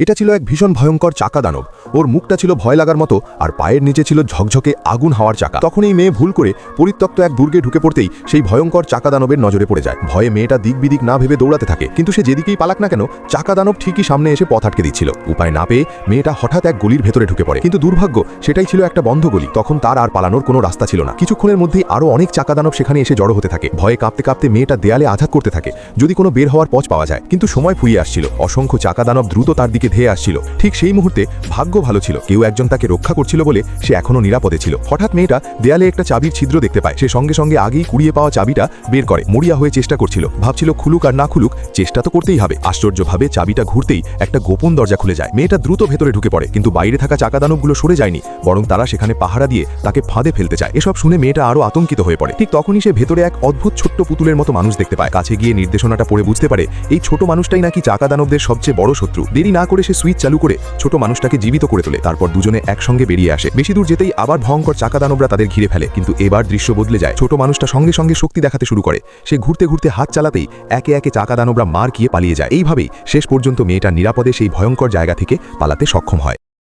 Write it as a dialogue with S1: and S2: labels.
S1: এটা ছিল এক ভীষণ ভয়ঙ্কর চাকা দানব। ওর মুখটা ছিল ভয় লাগার মতো, আর পায়ের নিচে ছিল ঝকঝকে আগুন হাওয়ার চাকা। তখন এই মেয়ে ভুল করে পরিত্যক্ত এক দুর্গে ঢুকে পড়তেই সেই ভয়ঙ্কর চাকা দানবের নজরে পড়ে যায়। ভয়ে মেয়েটা দিক বিদিক না ভেবে দৌড়াতে থাকে, কিন্তু সে যেদিকেই পালাক না কেন চাকা দানব ঠিকই সামনে এসে পথ আটকে দিচ্ছিল। উপায় না পেয়ে মেয়েটা হঠাৎ এক গলির ভেতরে ঢুকে পড়ে, কিন্তু দুর্ভাগ্য সেটাই ছিল একটা বন্ধ গলি। তখন তার আর পালানোর কোনো রাস্তা ছিল না। কিছুক্ষণের মধ্যেই আরও অনেক চাকা দানব সেখানে এসে জড়ো হতে থাকে। ভয়ে কাঁপতে কাঁপতে মেয়েটা দেয়ালে আঘাত করতে থাকে যদি কোনো বের হওয়ার পথ পাওয়া যায়, কিন্তু সময় ফুরিয়ে আসছিল। অসংখ্য চাকা দানব দ্রুত তার দিকে ধেয়ে আসছিল। ঠিক সেই মুহূর্তে ভাগ্য ভালো ছিল, কেউ একজন তাকে রক্ষা করছিল বলে সে এখনও নিরাপদে ছিল। হঠাৎ মেয়েটা দেয়ালে একটা চাবির ছিদ্র দেখতে পায়। সে সঙ্গে সঙ্গে আগেই কুড়িয়ে পাওয়া চাবিটা বের করে মরিয়া হয়ে চেষ্টা করছিল। ভাবছিল খুলুক আর না খুলুক, চেষ্টা তো করতেই হবে। আশ্চর্যভাবে চাবিটা ঘুরতেই একটা গোপন দরজা খুলে যায়। মেয়েটা দ্রুত ভেতরে ঢুকে পড়ে, কিন্তু বাইরে থাকা চাকা দানবগুলো সরে যায়নি, বরং তারা সেখানে পাহারা দিয়ে তাকে ফাঁদে ফেলতে চায়। এসব শুনে মেয়েটা আরও আতঙ্কিত হয়ে পড়ে। ঠিক তখনই সে ভেতরে এক অদ্ভুত ছোট্ট পুতুলের মতো মানুষ দেখতে পায়। কাছে গিয়ে নির্দেশনাটা পড়ে বুঝতে পারে এই ছোট মানুষটাই নাকি চাকা দানবদের সবচেয়ে বড় শত্রু। দেরি না করে সে সুইচ চালু করে ছোট মানুষটাকে জীবিত করে তোলে। তারপর দুজনে একসঙ্গে বেরিয়ে আসে। বেশি দূর যেতেই আবার ভয়ঙ্কর চাকা দানবরা তাদের ঘিরে ফেলে, কিন্তু এবার দৃশ্য বদলে যায়। ছোট মানুষটা সঙ্গে সঙ্গে শক্তি দেখাতে শুরু করে। সে ঘুরতে ঘুরতে হাত চালাতেই একে একে চাকা দানবরা মার খেয়ে পালিয়ে যায়। এইভাবেই শেষ পর্যন্ত মেয়েটা নিরাপদে সেই ভয়ঙ্কর জায়গা থেকে পালাতে সক্ষম হয়।